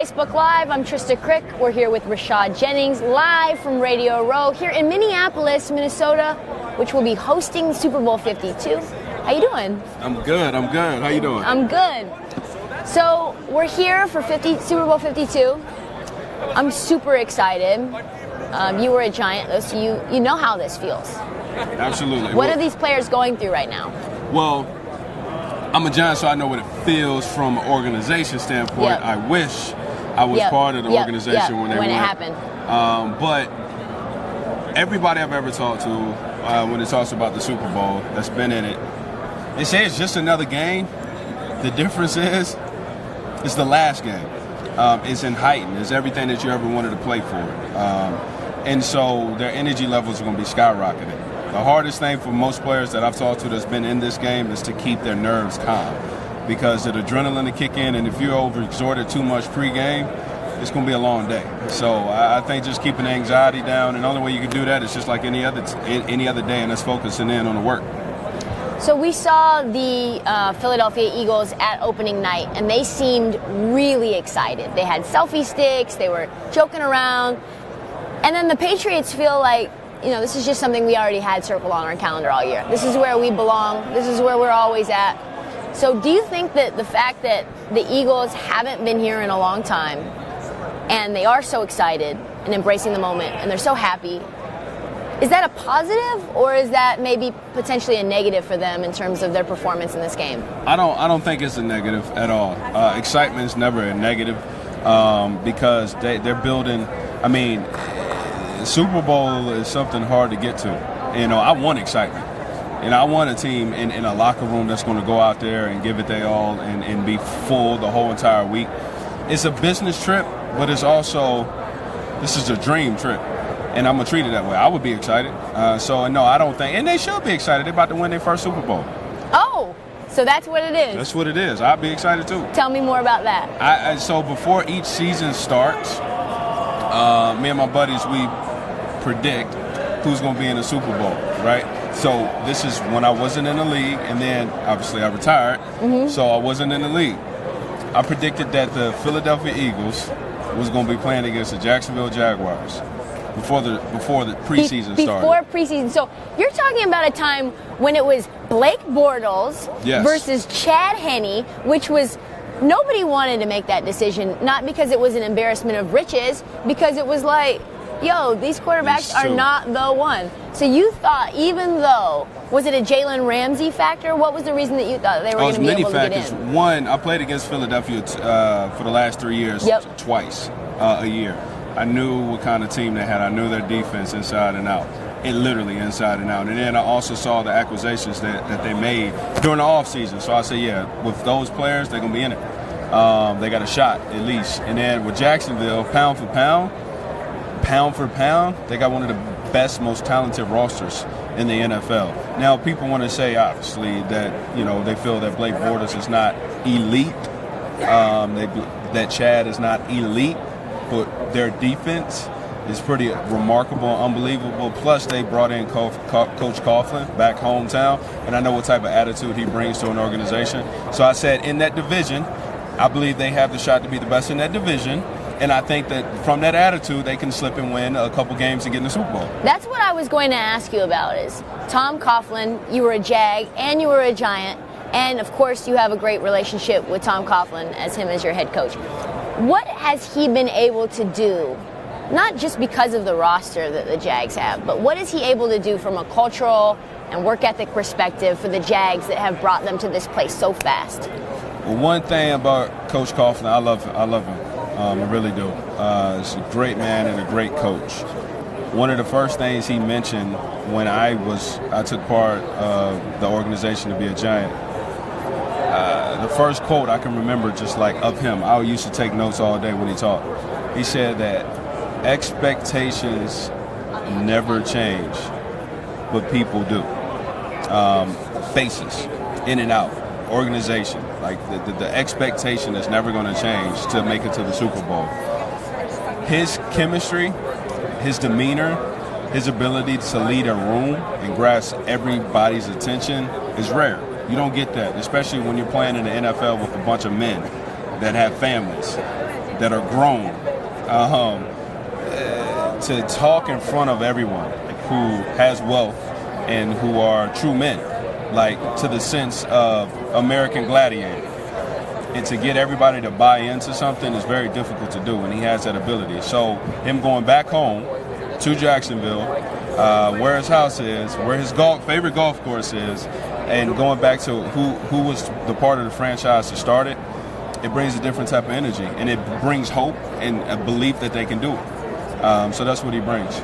Facebook Live, I'm Trista Crick. We're here with Rashad Jennings, live from Radio Row here in Minneapolis, Minnesota, which will be hosting Super Bowl 52. How you doing? I'm good. How you doing? I'm good. So we're here for Super Bowl 52. I'm super excited. You were a Giant, though, so you know how this feels. Absolutely. What are these players going through right now? Well, I'm a Giant, so I know what it feels from an organization standpoint. Yep. I wish I was part of the organization when it happened. But everybody I've ever talked to, when it talks about the Super Bowl that's been in it, they say it's just another game. The difference is, it's the last game. It's in heightened. It's everything that you ever wanted to play for. And so their energy levels are going to be skyrocketing. The hardest thing for most players that I've talked to that's been in this game is to keep their nerves calm, because the adrenaline to kick in, and if you overexerted too much pregame, it's going to be a long day. So I think just keeping the anxiety down, and the only way you can do that is just like any other day, and that's focusing in on the work. So we saw the Philadelphia Eagles at opening night, and they seemed really excited. They had selfie sticks, they were joking around, and then the Patriots feel like, this is just something we already had circled on our calendar all year. This is where we belong. This is where we're always at. So do you think that the fact that the Eagles haven't been here in a long time, and they are so excited and embracing the moment, and they're so happy, is that a positive, or is that maybe potentially a negative for them in terms of their performance in this game? I don't think it's a negative at all. Excitement's never a negative, because they're building. Super Bowl is something hard to get to. I want excitement. I want a team in a locker room that's going to go out there and give it their all and be full the whole entire week. It's a business trip, but this is a dream trip. And I'm going to treat it that way. I would be excited. No, I don't think. And they should be excited. They're about to win their first Super Bowl. Oh, so that's what it is. That's what it is. I'd be excited, too. Tell me more about that. So before each season starts, me and my buddies, we predict who's going to be in the Super Bowl, right? So this is when I wasn't in the league, and then obviously I retired, so I wasn't in the league. I predicted that the Philadelphia Eagles was going to be playing against the Jacksonville Jaguars before the preseason started. Before preseason. So you're talking about a time when it was Blake Bortles versus Chad Henne, which was, nobody wanted to make that decision, not because it was an embarrassment of riches, because it was like, these quarterbacks are not the one. So you thought, even though, was it a Jalen Ramsey factor? What was the reason that you thought they were going to be able to get in? One, I played against Philadelphia for the last 3 years, twice a year. I knew what kind of team they had. I knew their defense inside and out. Literally inside and out. And then I also saw the acquisitions that they made during the offseason. So I said, with those players, they're going to be in it. They got a shot, at least. And then with Jacksonville, pound for pound, they got one of the best, most talented rosters in the NFL. Now, people want to say, obviously, that they feel that Blake Bortles is not elite, that Chad is not elite, but their defense is pretty remarkable, unbelievable. Plus, they brought in Coach Coughlin back hometown, and I know what type of attitude he brings to an organization. So I said, in that division, I believe they have the shot to be the best in that division. And I think that from that attitude, they can slip and win a couple games and get in the Super Bowl. That's what I was going to ask you about is Tom Coughlin, you were a Jag and you were a Giant. And, of course, you have a great relationship with Tom Coughlin as him as your head coach. What has he been able to do, not just because of the roster that the Jags have, but what is he able to do from a cultural and work ethic perspective for the Jags that have brought them to this place so fast? Well, one thing about Coach Coughlin, I love him. I really do. He's a great man and a great coach. One of the first things he mentioned when I took part of the organization to be a Giant, the first quote I can remember just like of him, I used to take notes all day when he talked. He said that expectations never change, but people do. Faces, in and out. Organization, like the expectation is never going to change to make it to the Super Bowl. His chemistry, his demeanor, his ability to lead a room and grasp everybody's attention is rare. You don't get that, especially when you're playing in the NFL with a bunch of men that have families. that are grown, to talk in front of everyone who has wealth and who are true men, like to the sense of American Gladiator. And to get everybody to buy into something is very difficult to do, and he has that ability. So him going back home to Jacksonville, where his house is, where his favorite golf course is, and going back to who was the part of the franchise to start it, it brings a different type of energy, and it brings hope and a belief that they can do it. So that's what he brings.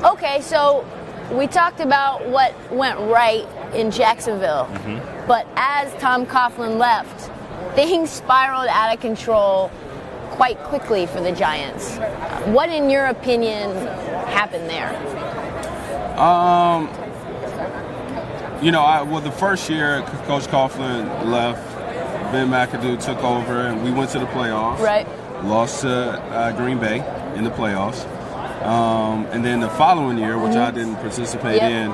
Okay, so we talked about what went right in Jacksonville, but as Tom Coughlin left, things spiraled out of control quite quickly for the Giants. What, in your opinion, happened there? The first year Coach Coughlin left, Ben McAdoo took over, and we went to the playoffs. Right. Lost to Green Bay in the playoffs. And then the following year, which I didn't participate in.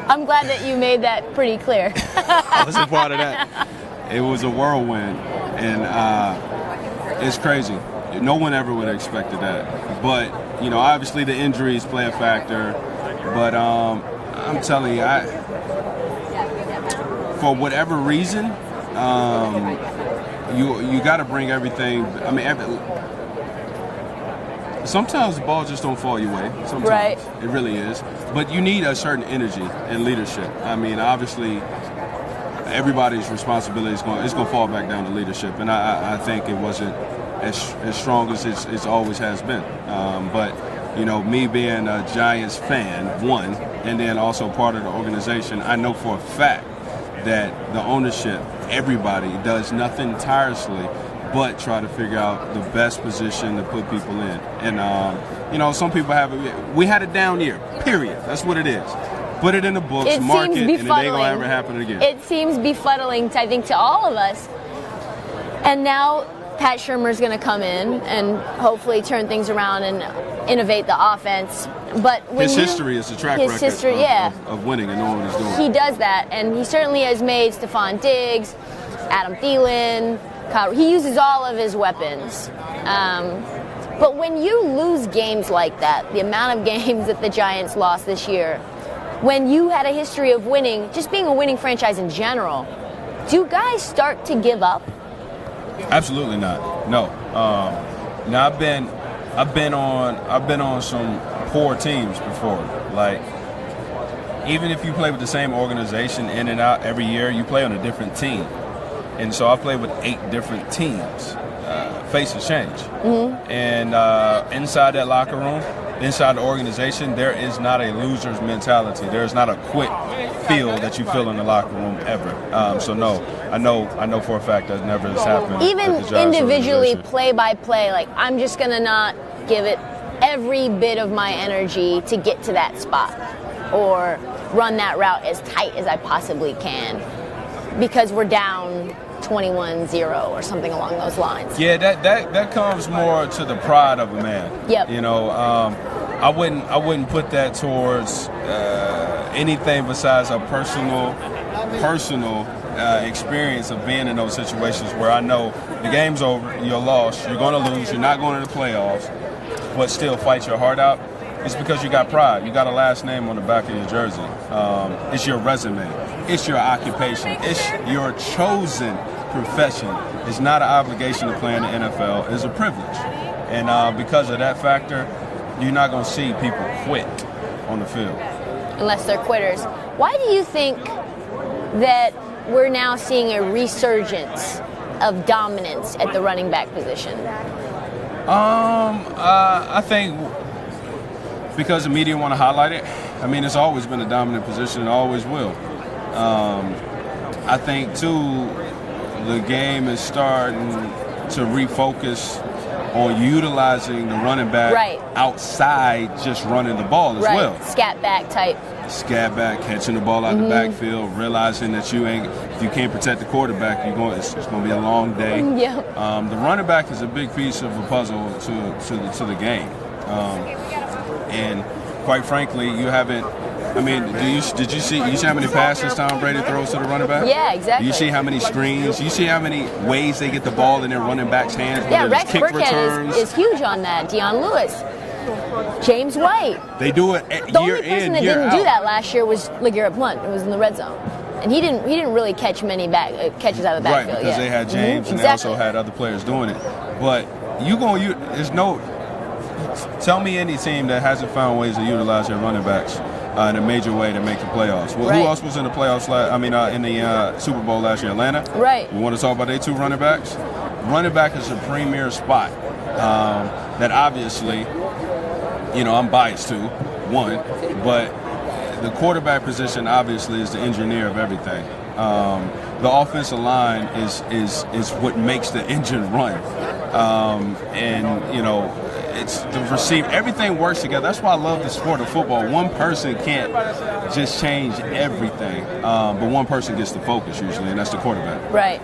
I'm glad that you made that pretty clear. I wasn't part of that. It was a whirlwind, and it's crazy. No one ever would have expected that. But, obviously the injuries play a factor. But I'm telling you, for whatever reason, you got to bring everything. I mean, sometimes the ball just don't fall your way. Sometimes. Right. It really is. But you need a certain energy and leadership. I mean, obviously, everybody's responsibility is going to fall back down to leadership. And I think it wasn't as strong as it always has been. But, me being a Giants fan, one, and then also part of the organization, I know for a fact that the ownership, everybody, does nothing tirelessly but try to figure out the best position to put people in. And, some people we had a down year, period. That's what it is. Put it in the books, mark it, and it ain't going to ever happen again. It seems befuddling, I think, to all of us. And now Pat Shurmur's going to come in and hopefully turn things around and innovate the offense. But his history is a track record of winning and knowing what he's doing. He does that, and he certainly has made Stephon Diggs, Adam Thielen. He uses all of his weapons. But when you lose games like that, the amount of games that the Giants lost this year, when you had a history of winning, just being a winning franchise in general, do guys start to give up? Absolutely not. No. Now I've been on some poor teams before. Like, even if you play with the same organization in and out every year, you play on a different team. And so I played with 8 different teams. Faces change. And inside that locker room, inside the organization, there is not a loser's mentality. There is not a quit feel that you feel in the locker room ever. So no, I know for a fact that never has happened. Even individually, play by play, like, I'm just gonna not give it every bit of my energy to get to that spot, or run that route as tight as I possibly can, because we're down 21-0 or something along those lines. Yeah, that comes more to the pride of a man. Yep. I wouldn't put that towards anything besides a personal experience of being in those situations where I know the game's over, you're lost, you're going to lose, you're not going to the playoffs, but still fight your heart out. It's because you got pride. You got a last name on the back of your jersey. It's your resume. It's your occupation. It's your chosen profession. It's not an obligation to play in the NFL. It's a privilege. And because of that factor, you're not going to see people quit on the field. Unless they're quitters. Why do you think that we're now seeing a resurgence of dominance at the running back position? I think because the media want to highlight it. I mean, it's always been a dominant position and always will. I think, too, the game is starting to refocus on utilizing the running back outside just running the ball as well. Scat back type. Scat back, catching the ball out the backfield, realizing that if you can't protect the quarterback, it's going to be a long day. The running back is a big piece of the puzzle to the game. And quite frankly, you haven't I mean, did you see how many passes Tom Brady throws to the running back? Yeah, exactly. You see how many screens? You see how many ways they get the ball in their running back's hands? Yeah, Rex Burkhead is huge on that. Deion Lewis, James White. They do it The only person in, that year didn't out. do that last year was LeGarrette Blount. It was in the red zone, and he didn't really catch many catches out of the Right, backfield. because yeah. they had James and exactly. they also had other players doing it. But there's no. Tell me any team that hasn't found ways to utilize their running backs in a major way to make the playoffs. Well, Right. who else was in the playoffs? In the Super Bowl last year? Atlanta. Right. We want to talk about their 2 running backs. Running back is a premier spot that obviously, I'm biased to one, but the quarterback position obviously is the engineer of everything. The offensive line is what makes the engine run, it's the receiver. Everything works together. That's why I love the sport of football. One person can't just change everything, but one person gets the focus usually, and that's the quarterback. Right.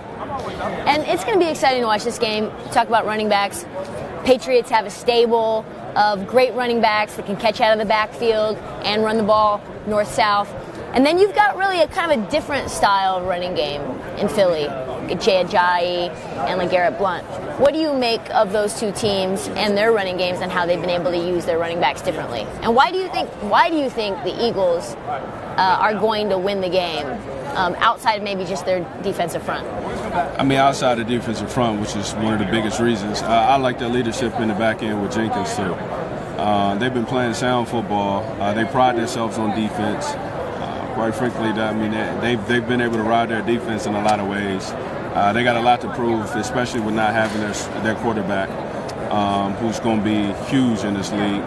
And it's going to be exciting to watch this game. Talk about running backs. Patriots have a stable of great running backs that can catch out of the backfield and run the ball north-south. And then you've got really a kind of a different style of running game in Philly. Jay Ajayi and LeGarrette Blount. What do you make of those 2 teams and their running games and how they've been able to use their running backs differently? And why do you think the Eagles are going to win the game outside of maybe just their defensive front? I mean, outside the defensive front, which is one of the biggest reasons, I like their leadership in the back end with Jenkins too. They've been playing sound football. They pride themselves on defense. Quite frankly, they've been able to ride their defense in a lot of ways. They got a lot to prove, especially with not having their quarterback, who's going to be huge in this league.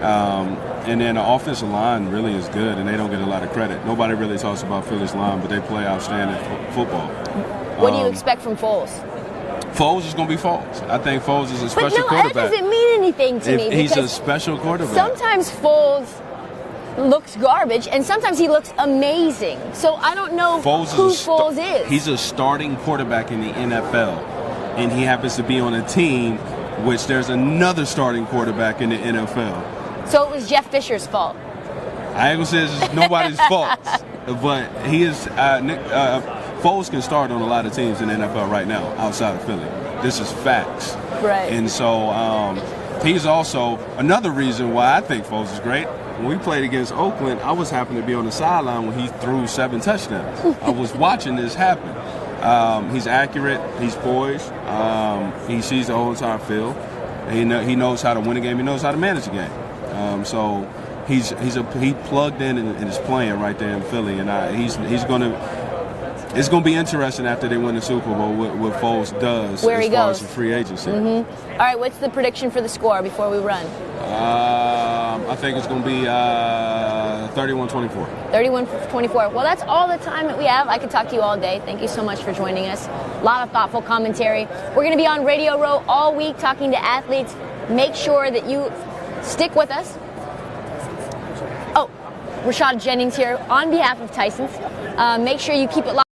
And then the offensive line really is good, and they don't get a lot of credit. Nobody really talks about Philly's line, but they play outstanding football. What do you expect from Foles? Foles is going to be Foles. I think Foles is a special But quarterback. that doesn't mean anything to me. He's a special quarterback. Sometimes Foles looks garbage, and sometimes he looks amazing. So I don't know who Foles is. He's a starting quarterback in the NFL, and he happens to be on a team which there's another starting quarterback in the NFL. So it was Jeff Fisher's fault. I ain't gonna say it's nobody's fault, but he is. Foles can start on a lot of teams in the NFL right now outside of Philly. This is facts. Right. And so he's also another reason why I think Foles is great. When we played against Oakland, I was happened to be on the sideline when he threw 7 touchdowns. I was watching this happen. He's accurate. He's poised. He sees the whole entire field. He knows how to win a game. He knows how to manage a game. So he plugged in and is playing right there in Philly, and he's going to. It's going to be interesting after they win the Super Bowl what Foles does Where as he far goes. as the free agency. Mm-hmm. All right, what's the prediction for the score before we run? I think it's going to be 31-24. 31-24. Well, that's all the time that we have. I could talk to you all day. Thank you so much for joining us. A lot of thoughtful commentary. We're going to be on Radio Row all week talking to athletes. Make sure that you stick with us. Oh, Rashad Jennings here on behalf of Tyson's. Make sure you keep it locked.